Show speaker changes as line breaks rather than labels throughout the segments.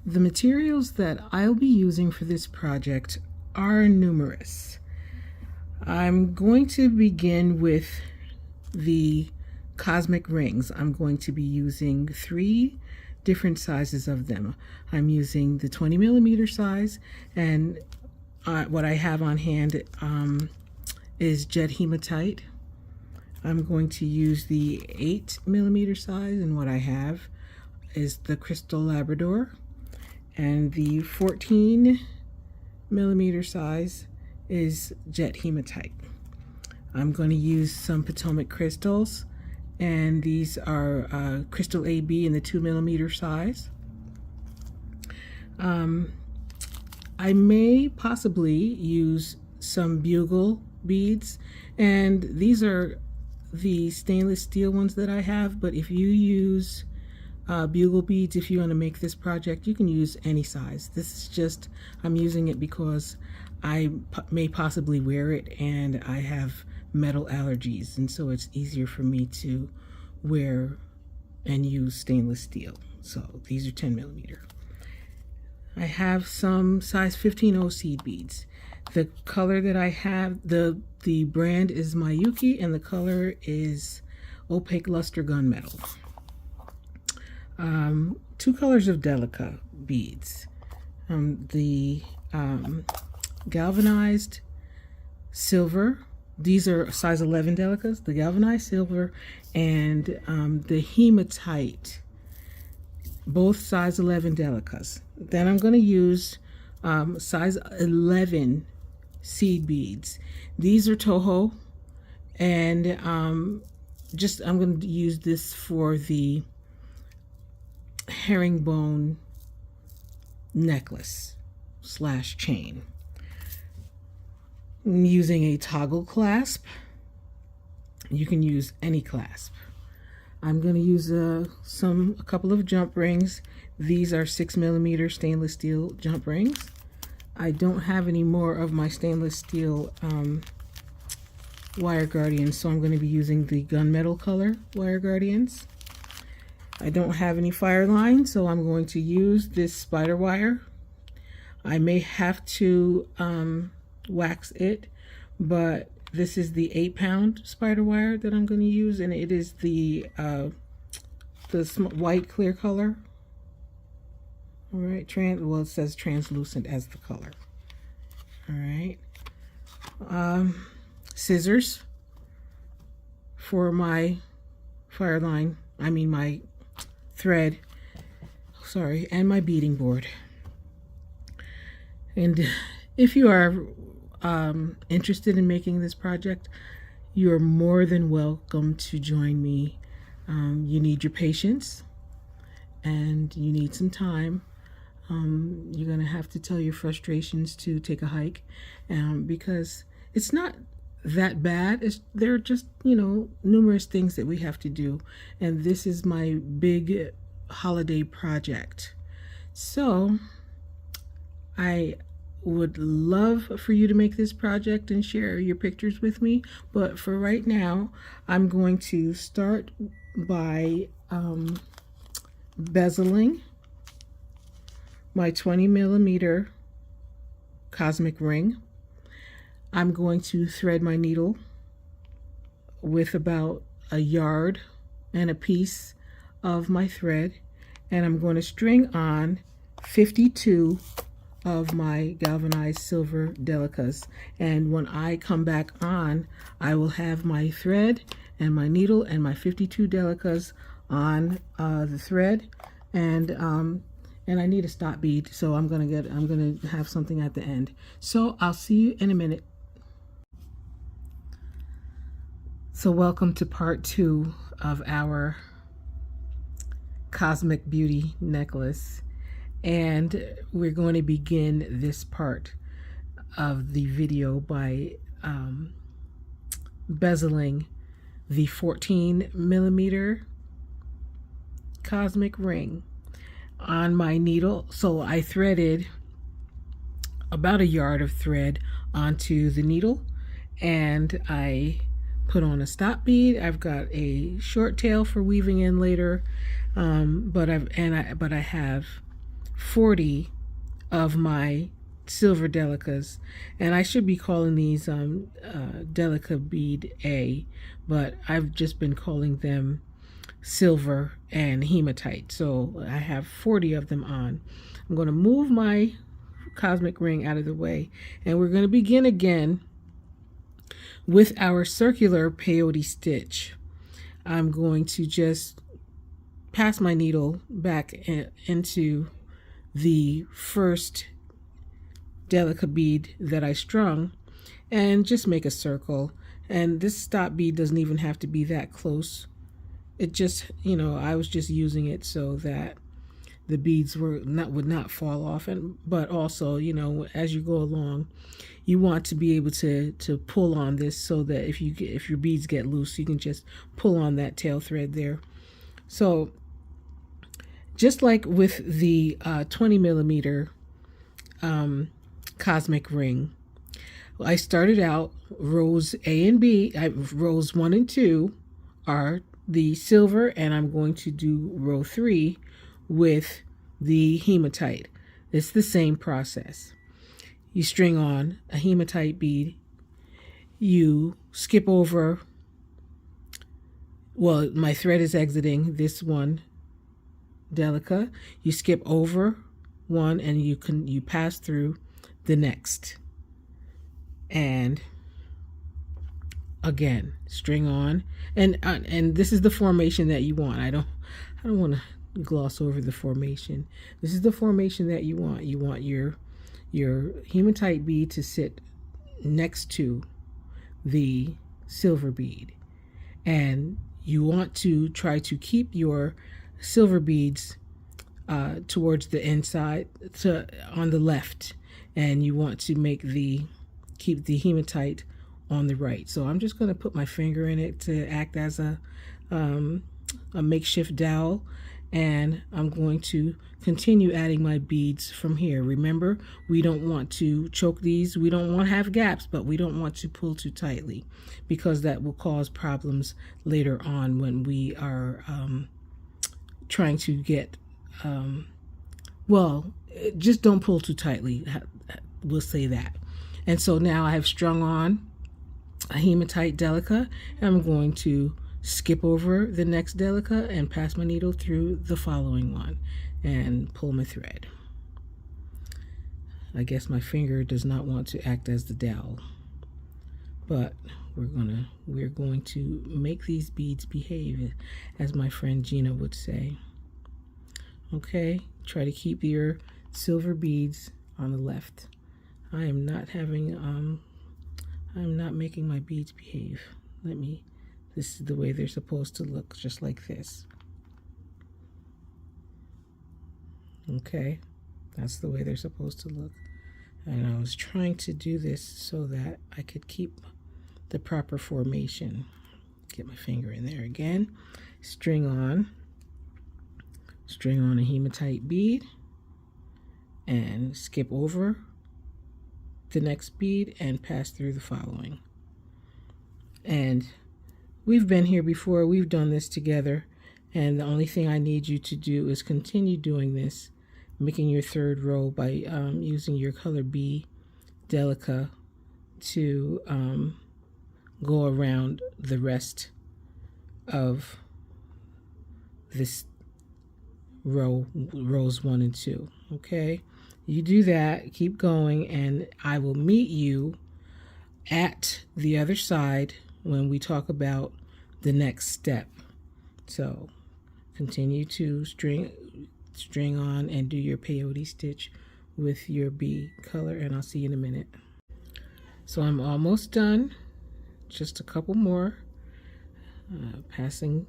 The materials that I'll be using for this project are numerous. I'm going to begin with the cosmic rings. I'm going to be using 3 different sizes of them. I'm using the 20mm size, and what I have on hand is jet hematite. I'm going to use the 8mm size, and what I have is the crystal labrador, and the 14mm size is jet hematite. I'm going to use some Potomac crystals, and these are crystal AB in the 2mm size. I may possibly use some bugle beads, and these are the stainless steel ones that I have, but if you use bugle beads, if you want to make this project, you can use any size. This is just, I'm using it because I may possibly wear it, and I have metal allergies, and so it's easier for me to wear and use stainless steel. So these are 10mm. I have some size 15 seed beads. The color that I have, the brand is Mayuki, and the color is opaque luster gunmetal. 2 colors of Delica beads. The galvanized silver. These are size 11 Delicas. The galvanized silver and the hematite, both size 11 Delicas. Then I'm going to use size 11 seed beads. These are Toho, and I'm going to use this for the herringbone necklace / chain. I'm using a toggle clasp. You can use any clasp. I'm going to use a couple of jump rings. These are 6mm stainless steel jump rings. I don't have any more of my stainless steel wire guardians, so I'm going to be using the gunmetal color wire guardians. I don't have any fire line, so I'm going to use this spider wire. I may have to wax it, but this is the 8-pound spider wire that I'm going to use, and it is the white clear color. All right, well, it says translucent as the color. All right, scissors for my fire line. I mean my thread. Sorry, and my beading board. And if you are interested in making this project, you are more than welcome to join me. You need your patience, and you need some time. You're gonna have to tell your frustrations to take a hike, because it's not that bad. There are just, numerous things that we have to do, and this is my big holiday project. So I would love for you to make this project and share your pictures with me, but for right now I'm going to start by bezeling my 20mm cosmic ring. I'm going to thread my needle with about a yard and a piece of my thread, and I'm going to string on 52 of my galvanized silver Delicas, and when I come back on, I will have my thread and my needle and my 52 Delicas on the thread, and I need a stop bead, so I'm gonna have something at the end. So I'll see you in a minute. So welcome to part 2 of our Cosmic Beauty necklace, and we're going to begin this part of the video by bezeling the 14mm cosmic ring on my needle. So I threaded about a yard of thread onto the needle, and I put on a stop bead. I've got a short tail for weaving in later, but I have 40 of my silver Delicas, and I should be calling these Delica Bead A, but I've just been calling them silver and hematite. So I have 40 of them on. I'm going to move my cosmic ring out of the way, and we're going to begin again with our circular peyote stitch. I'm going to just pass my needle back into the first Delica bead that I strung and just make a circle. And this stop bead doesn't even have to be that close. It just, I was just using it so that the beads would not fall off, but also, as you go along, you want to be able to pull on this so that if your beads get loose, you can just pull on that tail thread there. So just like with the 20 millimeter cosmic ring, I started out rows A and B. Rows 1 and 2 are the silver, and I'm going to do row 3 with the hematite. It's the same process. You string on a hematite bead, you skip over, well, my thread is exiting this one Delica, you skip over one and you pass through the next, and again string on, and this is the formation that you want. I don't want to gloss over the formation. This is the formation that you want. You want your hematite bead to sit next to the silver bead, and you want to try to keep your silver beads towards the inside, on the left, and you want to keep the hematite on the right. So I'm just going to put my finger in it to act as a makeshift dowel, and I'm going to continue adding my beads from here. Remember, we don't want to choke these. We don't want to have gaps, but we don't want to pull too tightly, because that will cause problems later on when we are trying to get, well, just don't pull too tightly. We'll say that. And so now I have strung on a hematite Delica, and I'm going to skip over the next Delica and pass my needle through the following one and pull my thread. I guess my finger does not want to act as the dowel, but we're going to make these beads behave, as my friend Gina would say. Okay, try to keep your silver beads on the left. I am not making my beads behave. This is the way they're supposed to look, just like this. Okay, that's the way they're supposed to look. And I was trying to do this so that I could keep the proper formation. Get my finger in there again. String on a hematite bead, and skip over the next bead and pass through the following. And we've been here before, we've done this together, and the only thing I need you to do is continue doing this, making your third row by using your color B Delica to go around the rest of this rows 1 and 2. Okay, you do that, keep going, and I will meet you at the other side when we talk about the next step. So continue to string on and do your peyote stitch with your B color, and I'll see you in a minute. So I'm almost done, just a couple more, passing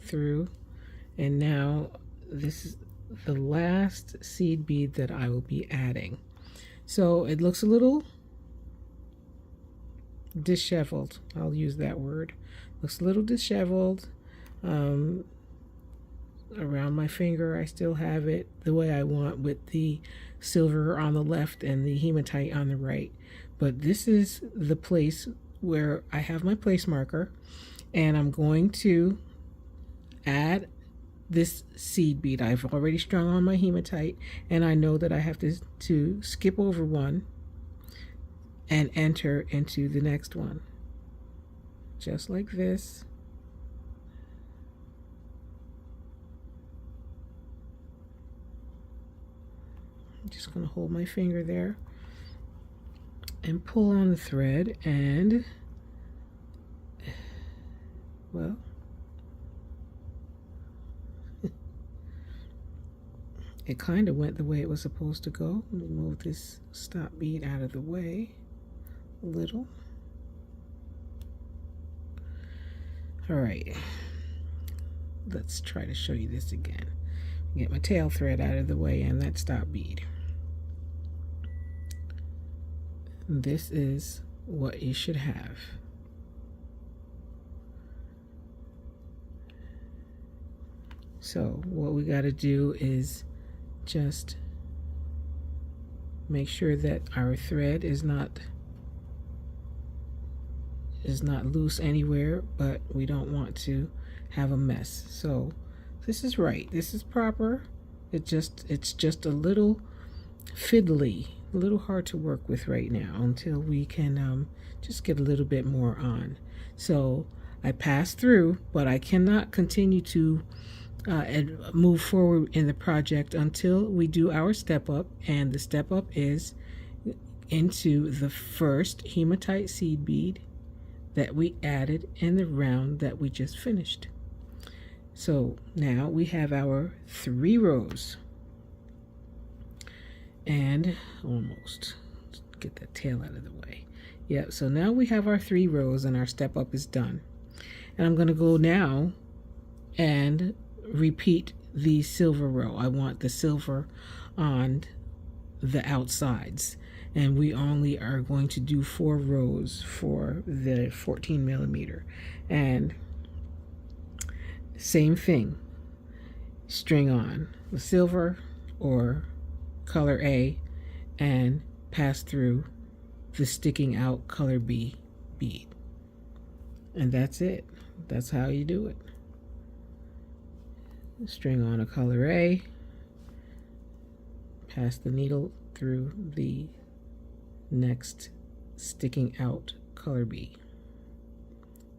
through, and now this is the last seed bead that I will be adding. So it looks a little disheveled, I'll use that word. Looks a little disheveled. Around my finger I still have it the way I want, with the silver on the left and the hematite on the right. But this is the place where I have my place marker, and I'm going to add this seed bead. I've already strung on my hematite, and I know that I have to skip over one and enter into the next one, just like this. I'm just going to hold my finger there and pull on the thread, and well, it kind of went the way it was supposed to go. Let me move this stop bead out of the way a little. All right, let's try to show you this again. Get my tail thread out of the way and that stop bead. This is what you should have. So what we got to do is just make sure that our thread is not loose anywhere, but we don't want to have a mess. So this is right, this is proper. It's just a little fiddly, a little hard to work with right now until we can just get a little bit more on. So I pass through, but I cannot continue to and move forward in the project until we do our step up, and the step up is into the first hematite seed bead that we added in the round that we just finished. So now we have our 3 rows, and almost get that tail out of the way. Yep, so now we have our 3 rows and our step up is done. And I'm going to go now and repeat the silver row. I want the silver on the outsides, and we only are going to do 4 rows for the 14 millimeter. And same thing, string on the silver or color A and pass through the sticking out color B bead, and that's it. That's how you do it. String on a color A, pass the needle through the next sticking out color B.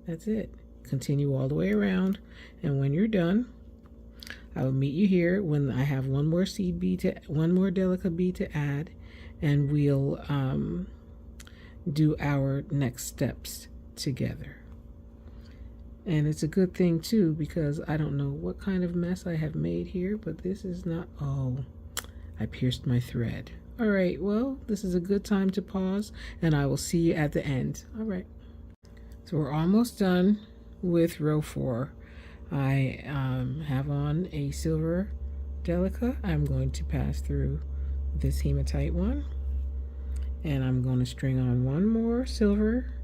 That's it. Continue all the way around, and when you're done, I will meet you here when I have one more Delica bead to add, and we'll do our next steps together. And it's a good thing too, because I don't know what kind of mess I have made here, but this is not, oh, I pierced my thread. All right, well, this is a good time to pause, and I will see you at the end. All right. So we're almost done with row 4. I have on a silver Delica. I'm going to pass through this hematite one, and I'm going to string on one more silver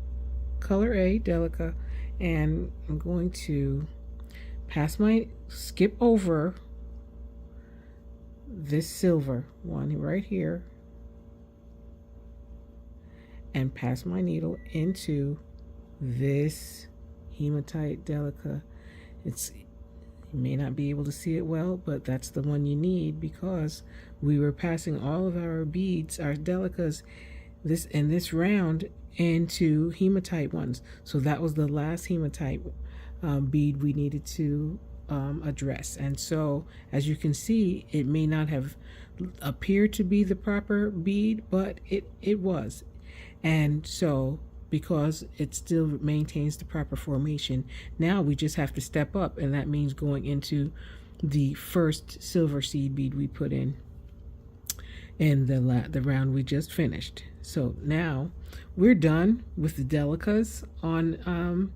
color A Delica, and I'm going to skip over this silver one right here and pass my needle into this hematite Delica. You may not be able to see it well, but that's the one you need, because we were passing all of our beads, our Delicas, in this round into hematite ones. So that was the last hematite bead we needed to address. And so as you can see, it may not have appeared to be the proper bead, but it was. And so because it still maintains the proper formation, now we just have to step up, and that means going into the first silver seed bead we put in the round we just finished. So now we're done with the Delicas on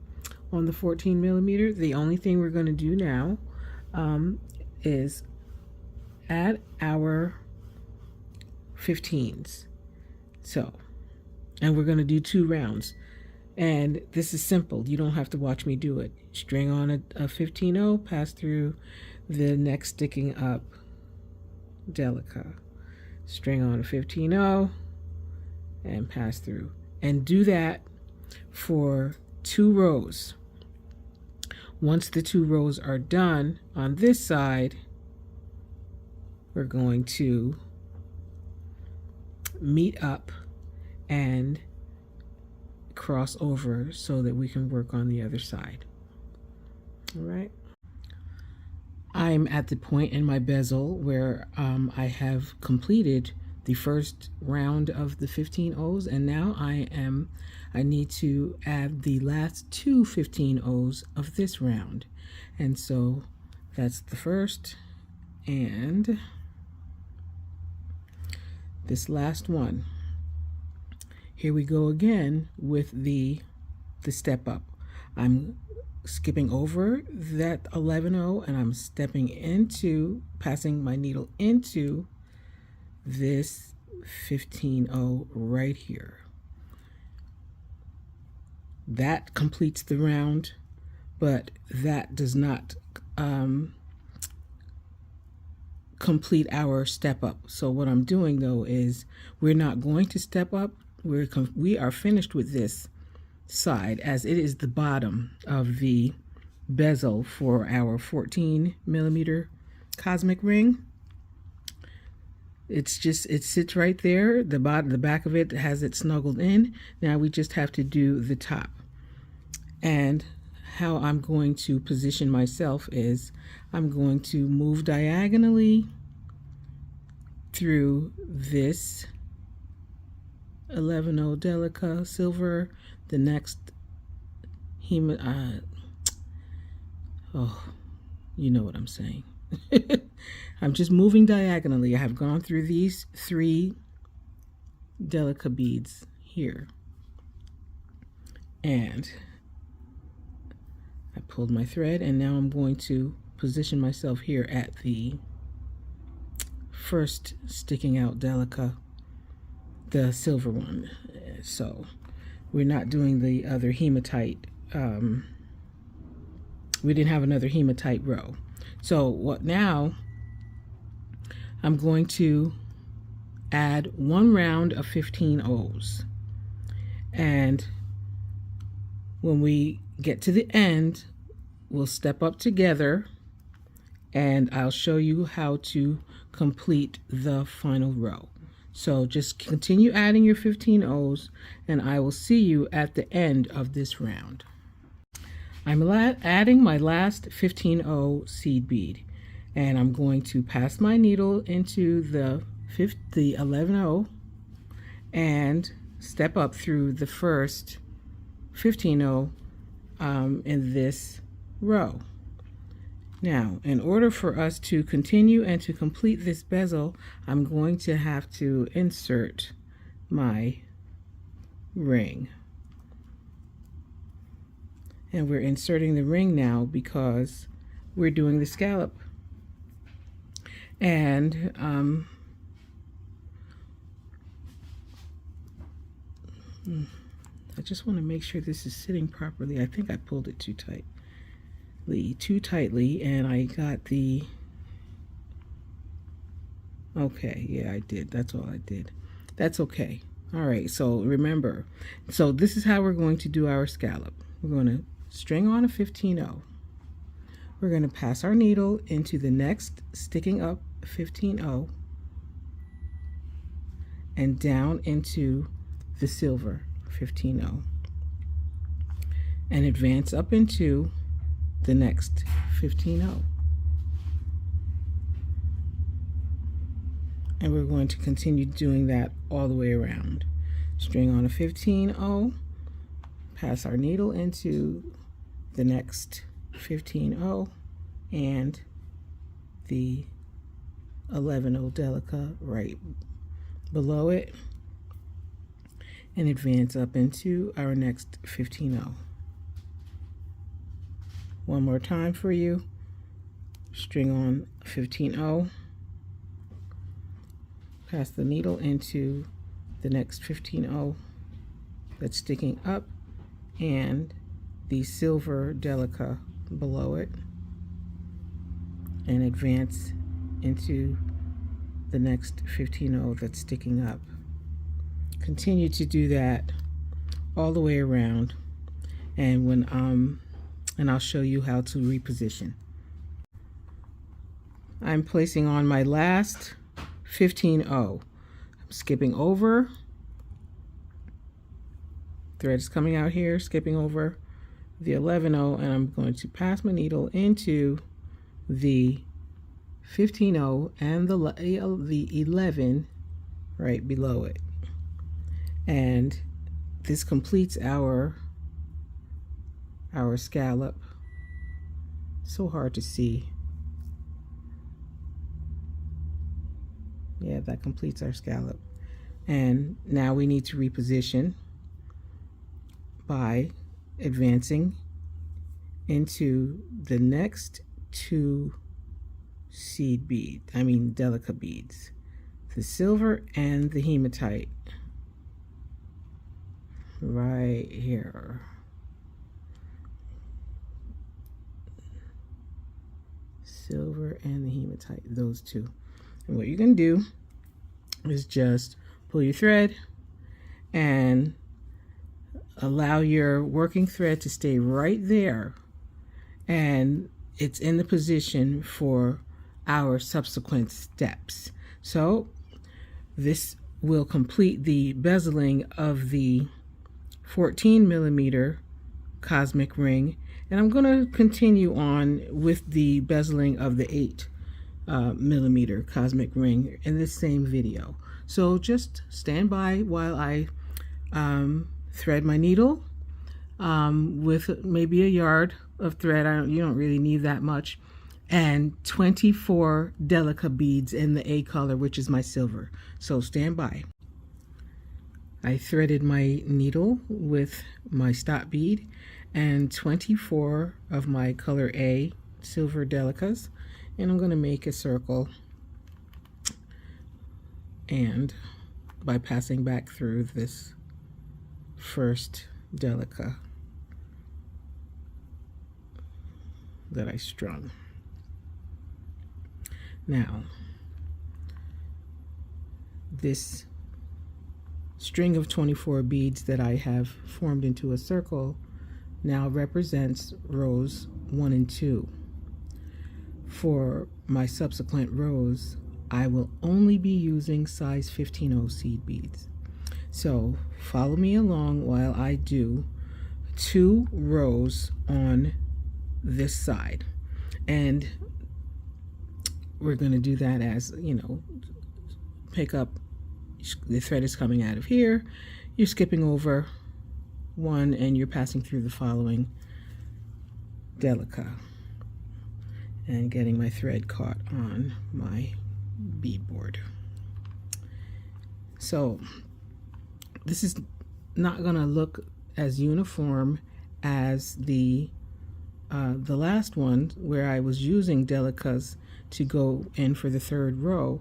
the 14 millimeter. The only thing we're going to do now is add our 15s. So, and we're going to do 2 rounds, and this is simple. You don't have to watch me do it. String on a 15-0, pass through the next sticking up Delica, string on a 15-0 and pass through, and do that for 2 rows. Once the 2 rows are done on this side, we're going to meet up and cross over so that we can work on the other side. All right. I'm at the point in my bezel where I have completed the first round of the 15 O's, and now I need to add the last 2 15 O's of this round. And so that's the first and this last one. Here we go again with the step up. I'm skipping over that 11 O and I'm stepping into, passing my needle into this 15 O right here. That completes the round, but that does not complete our step up. So what I'm doing though is we're not going to step up. We are finished with this side as it is the bottom of the bezel for our 14mm cosmic ring. It sits right there. The back of it has it snuggled in. Now we just have to do the top. And how I'm going to position myself is I'm going to move diagonally through this 11O Delica silver, the next oh, you know what I'm saying. I'm just moving diagonally. I have gone through these 3 Delica beads here, and I pulled my thread, and now I'm going to position myself here at the first sticking out Delica, the silver one. So we're not doing the other hematite. We didn't have another hematite row. So what now? I'm going to add 1 round of 15 O's, and when we get to the end, we'll step up together and I'll show you how to complete the final row. So just continue adding your 15 O's and I will see you at the end of this round. I'm adding my last 15 O seed bead, and I'm going to pass my needle into the 11 O and step up through the first 15 O in this row. Now, in order for us to continue and to complete this bezel, I'm going to have to insert my ring. And we're inserting the ring now because we're doing the scallop. And I just want to make sure this is sitting properly. I think I pulled it too tightly, and I got the, okay, yeah, I did. That's all I did. That's okay. All right, so remember, so this is how we're going to do our scallop. We're going to string on a 15-0. We're going to pass our needle into the next sticking up 15-0 and down into the silver 15-0 and advance up into the next 15-0. And we're going to continue doing that all the way around. String on a 15-0, pass our needle into the next 15-0 and the 11-0 Delica right below it, and advance up into our next 15-0. One more time for you. String on 15-0, pass the needle into the next 15-0 that's sticking up and the silver Delica below it, and advance into the next 15-0 that's sticking up. Continue to do that all the way around, and when and I'll show you how to reposition. I'm placing on my last 15-0. I'm skipping over. Thread is coming out here, skipping over the 11-0, and I'm going to pass my needle into the 15-0 and the 11 right below it. And this completes our scallop. So hard to see. Yeah, that completes our scallop. And now we need to reposition by advancing into the next two Delica beads, the silver and the hematite, right here. Silver and the hematite, those two. And what you're going to do is just pull your thread and allow your working thread to stay right there, and it's in the position for our subsequent steps. So this will complete the bezeling of the 14mm cosmic ring, and I'm going to continue on with the bezeling of the 8mm cosmic ring in this same video. So just stand by while I thread my needle with maybe a yard of thread. You don't really need that much, and 24 Delica beads in the A color, which is my silver. So stand by. I threaded my needle with my stop bead and 24 of my color A silver Delicas, and I'm going to make a circle, and by passing back through this first Delica that I strung. Now, this string of 24 beads that I have formed into a circle now represents rows 1 and 2. For my subsequent rows, I will only be using size 15-0 seed beads. So follow me along while I do 2 rows on this side, and we're going to do that as, you know, pick up, the thread is coming out of here, you're skipping over 1 and you're passing through the following Delica and getting my thread caught on my beadboard. So this is not going to look as uniform as the last one where I was using Delicas to go in for the 3rd row.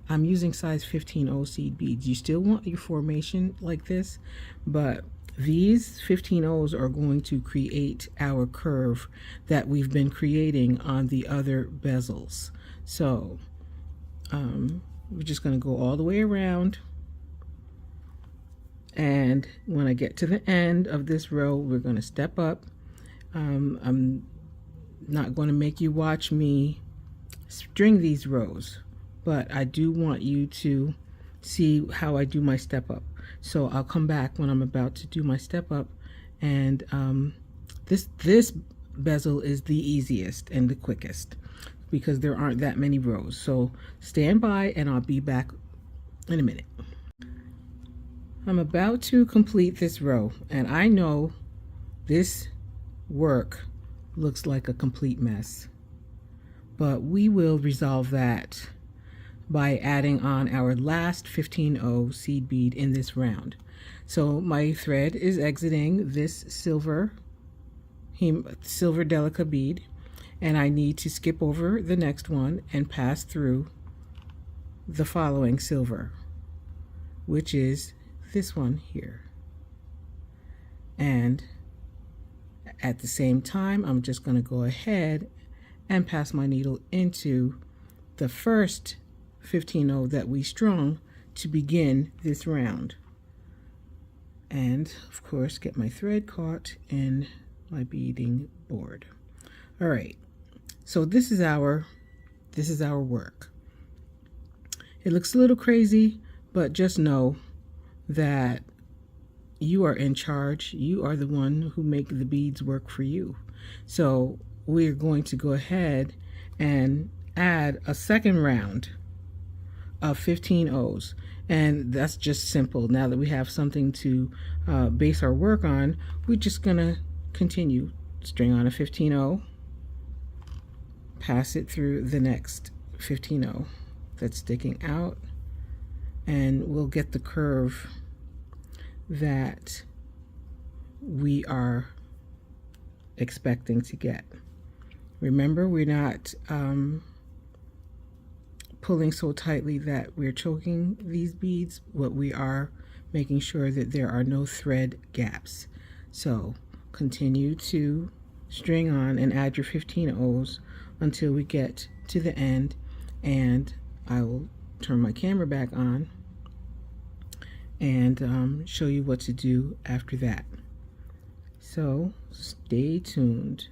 I'm using size 15-0 seed beads. You still want your formation like this, but these 15-0s are going to create our curve that we've been creating on the other bezels. So we're just going to go all the way around, and when I get to the end of this row, we're going to step up. I'm not going to make you watch me string these rows, but I do want you to see how I do my step up. So I'll come back when I'm about to do my step up, and this bezel is the easiest and the quickest because there aren't that many rows. So stand by and I'll be back in a minute. I'm about to complete this row, and I know this work looks like a complete mess, but we will resolve that by adding on our last 15-0 seed bead in this round. So my thread is exiting this silver Delica bead, and I need to skip over the next one and pass through the following silver, which is this one here. And at the same time, I'm just going to go ahead and pass my needle into the first 15-0 that we strung to begin this round. And of course, get my thread caught in my beading board. All right, so this is our work. It looks a little crazy, but just know that you are in charge. You are the one who make the beads work for you. So we're going to go ahead and add a second round of 15 O's, and that's just simple. Now that we have something to base our work on, we're just gonna continue. String on a 15 O, pass it through the next 15 O that's sticking out, and we'll get the curve that we are expecting to get. Remember, we're not pulling so tightly that we're choking these beads, but we are making sure that there are no thread gaps. So continue to string on and add your 15 O's until we get to the end, and I will turn my camera back on and show you what to do after that. So stay tuned.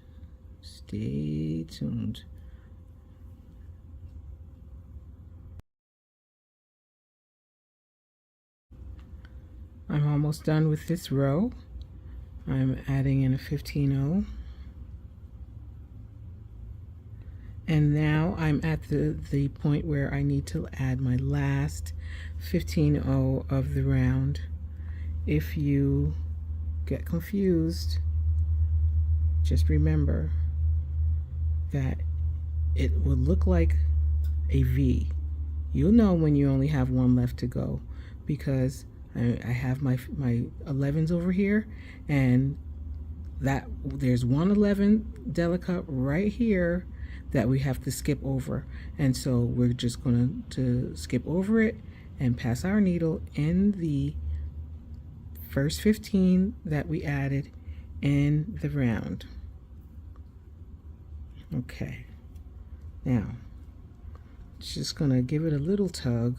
Stay tuned. I'm almost done with this row. I'm adding in a 15 O. And now I'm at the point where I need to add my last 15 O of the round. If you get confused, just remember that it will look like a V. You'll know when you only have one left to go, because I have my 11s over here, and that there's one 11 Delica right here that we have to skip over, and so we're just going to skip over it and pass our needle in the first 15 that we added in the round. Okay, now just gonna give it a little tug,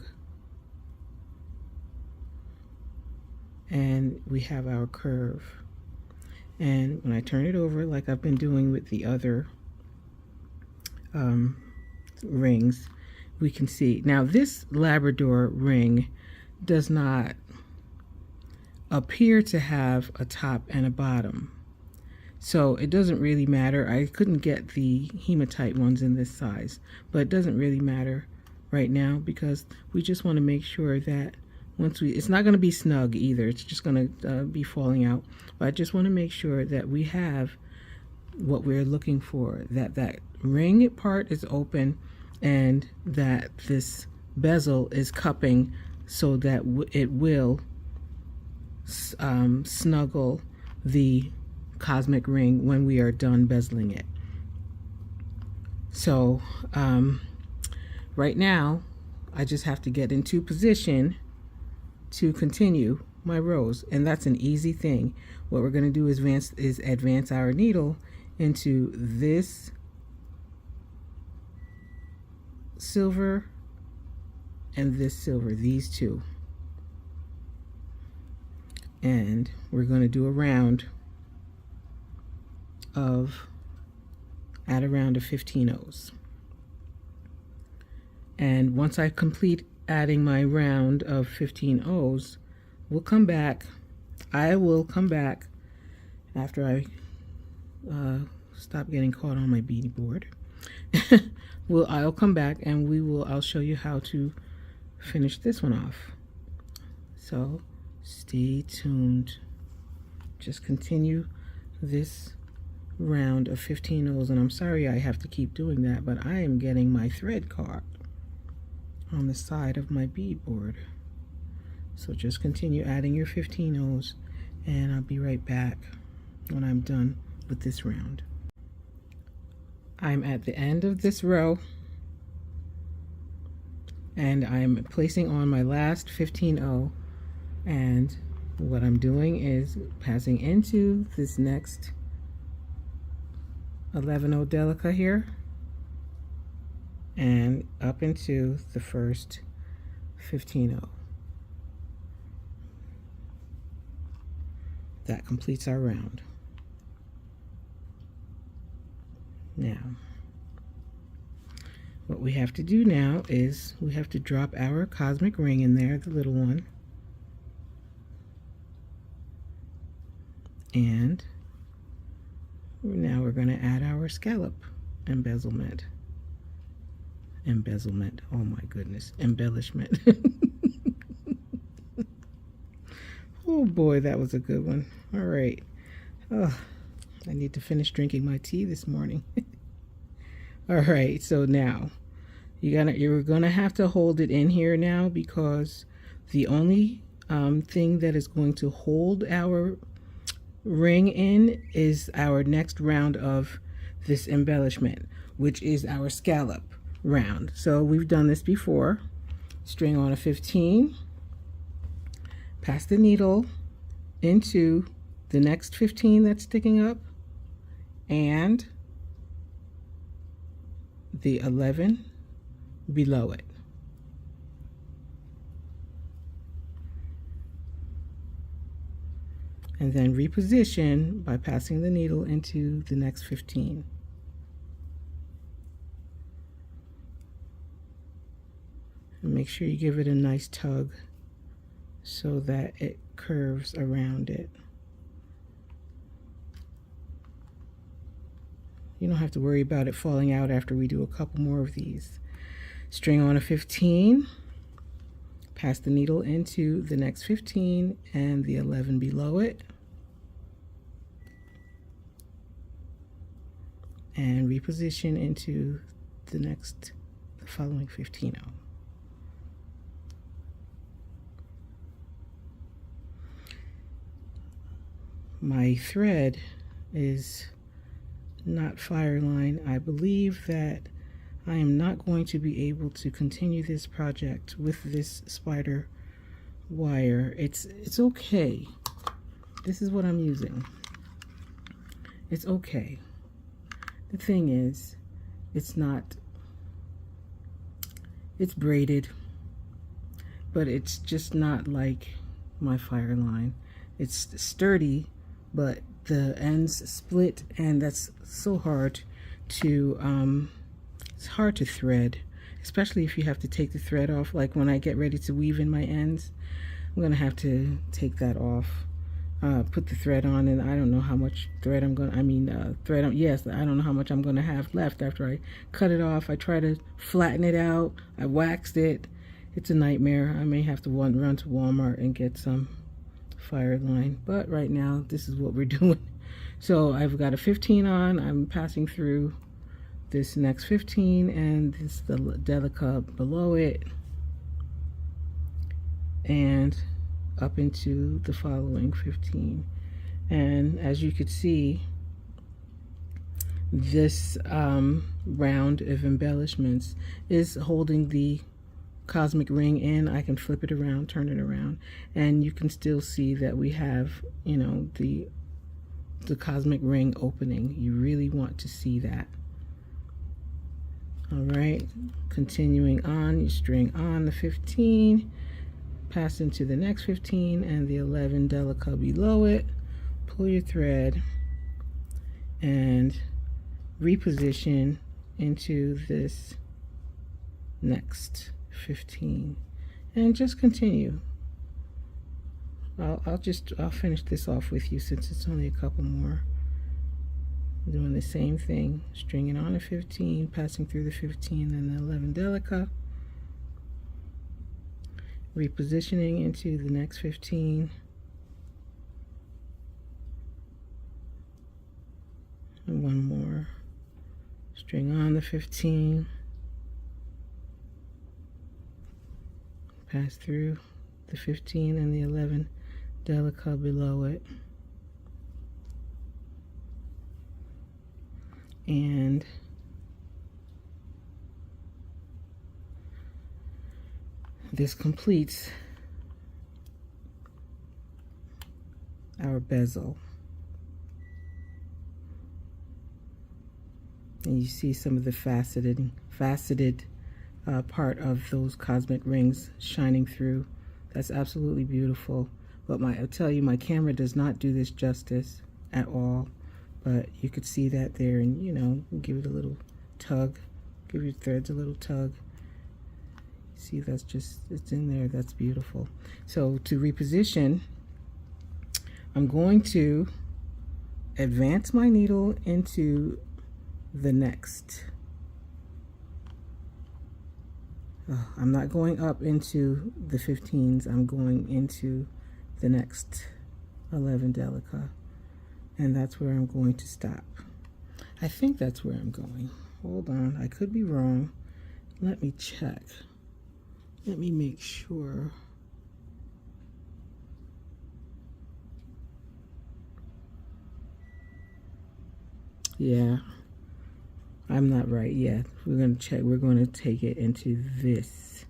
and we have our curve. And when I turn it over, like I've been doing with the other rings, we can see now this Labrador ring does not appear to have a top and a bottom, so it doesn't really matter. I couldn't get the hematite ones in this size, but it doesn't really matter right now, because we just want to make sure that once it's not going to be snug either, it's just going to be falling out, but I just want to make sure that we have what we're looking for, that ring part is open and that this bezel is cupping so that it will snuggle the cosmic ring when we are done bezeling it. So right now I just have to get into position to continue my rows, and that's an easy thing. What we're going to do is advance our needle into this silver and this silver, these two, and we're going to do a round of, add a round of 15 O's. And once I complete adding my round of 15 O's, we'll come back. I will come back after I stop getting caught on my beading board. I'll come back and I'll show you how to finish this one off. So stay tuned. Just continue this round of 15 O's, and I'm sorry I have to keep doing that, but I am getting my thread caught on the side of my bead board. So just continue adding your 15 O's, and I'll be right back when I'm done with this round. I'm at the end of this row, and I'm placing on my last 15 O, and what I'm doing is passing into this next 11 O Delica here and up into the first 15 O. That completes our round. Now, what we have to do now is we have to drop our cosmic ring in there, the little one. And now we're going to add our scallop embezzlement. Embezzlement. Oh my goodness. Embellishment. Oh boy, that was a good one. All right. Oh, I need to finish drinking my tea this morning. All right, so now you're gonna have to hold it in here now, because the only thing that is going to hold our ring in is our next round of this embellishment, which is our scallop round. So we've done this before. String on a 15, pass the needle into the next 15 that's sticking up, and the 11 below it. And then reposition by passing the needle into the next 15. And make sure you give it a nice tug so that it curves around it. You don't have to worry about it falling out after we do a couple more of these. String on a 15, pass the needle into the next 15 and the 11 below it, and reposition into the following 15. My thread is not fire line. I believe that I am not going to be able to continue this project with this spider wire. It's okay. This is what I'm using. It's okay. The thing is, it's braided, but it's just not like my fire line. It's sturdy, but the ends split, and that's so hard to it's hard to thread, especially if you have to take the thread off. Like when I get ready to weave in my ends, I'm gonna have to take that off, put the thread on, and I don't know how much thread I'm gonna, yes, I don't know how much I'm gonna have left after I cut it off. I try to flatten it out, I waxed it. It's a nightmare. I may have to run to Walmart and get some fire line, but right now this is what we're doing. So I've got a 15 on, I'm passing through this next 15 and this the Delica below it, and up into the following 15. And as you could see, this round of embellishments is holding the cosmic ring in. I can flip it around, turn it around, and you can still see that we have, you know, the cosmic ring opening. You really want to see that. All right, continuing on, you string on the 15, pass into the next 15 and the 11 Delica below it, pull your thread and reposition into this next 15, and just continue. I'll finish this off with you since it's only a couple more. Doing the same thing, stringing on a 15, passing through the 15 and the 11 Delica, repositioning into the next 15, and one more, string on the 15, pass through the 15 and the 11 Delica below it, and this completes our bezel. And you see some of the faceted part of those cosmic rings shining through. That's absolutely beautiful. But I'll tell you, my camera does not do this justice at all. but you could see that there, and you know, give it a little tug, give your threads a little tug. See, that's just, it's in there. That's beautiful. So to reposition, I'm going to advance my needle into the next. I'm not going up into the 15s. I'm going into the next 11 Delica, and that's where I'm going to stop. I think that's where I'm going. Hold on, I could be wrong. Let me check. Let me make sure. Yeah, I'm not right yet. We're going to check. We're going to take it into this,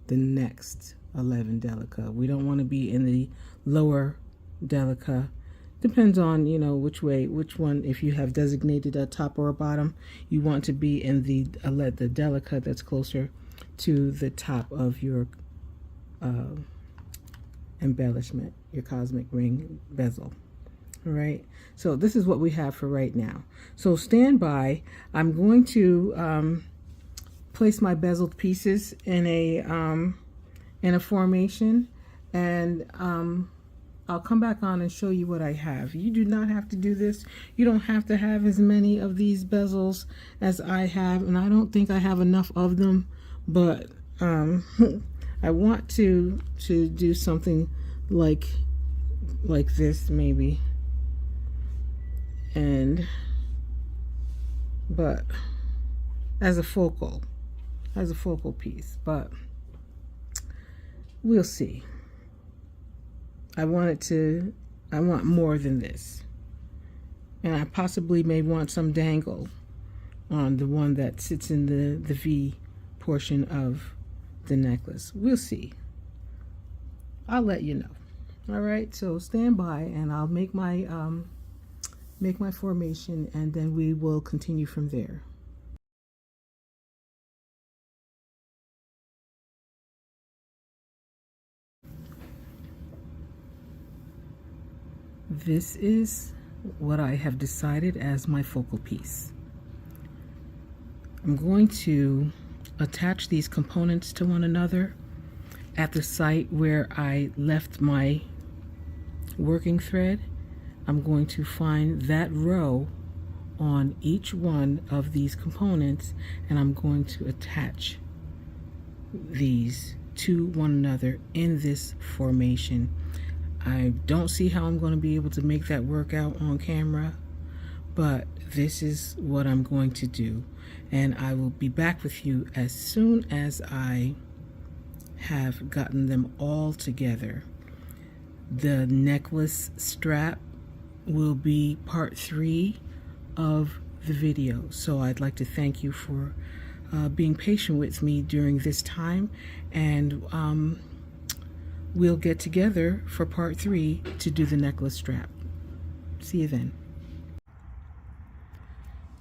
the next 11 Delica. We don't want to be in the lower Delica. Depends on, you know, which way, which one. If you have designated a top or a bottom, you want to be in the Delica that's closer to the top of your embellishment, your cosmic ring bezel. All right, so this is what we have for right now. So stand by. I'm going to place my bezeled pieces in a formation, and I'll come back on and show you what I have. You do not have to do this. You don't have to have as many of these bezels as I have, and I don't think I have enough of them, but I want to do something like this maybe, but as a focal piece, but we'll see. I want more than this, and I possibly may want some dangle on the one that sits in the V portion of the necklace. We'll see. I'll let you know. All right, so stand by, and I'll make my formation, and then we will continue from there. This is what I have decided as my focal piece. I'm going to attach these components to one another at the site where I left my working thread. I'm going to find that row on each one of these components, and I'm going to attach these to one another in this formation. I don't see how I'm going to be able to make that work out on camera, but this is what I'm going to do, and I will be back with you as soon as I have gotten them all together. The necklace strap will be part 3 of the video, so I'd like to thank you for being patient with me during this time, and we'll get together for part 3 to do the necklace strap. See you then.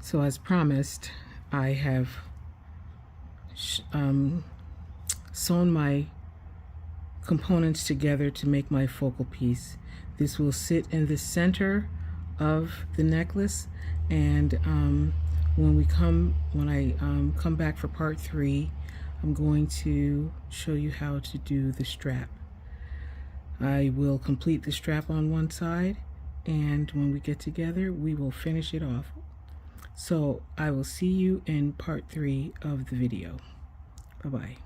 So as promised, I have sewn my components together to make my focal piece. This will sit in the center of the necklace, and when I come back for part 3, I'm going to show you how to do the strap. I will complete the strap on one side, and when we get together, we will finish it off. So I will see you in part 3 of the video. Bye-bye.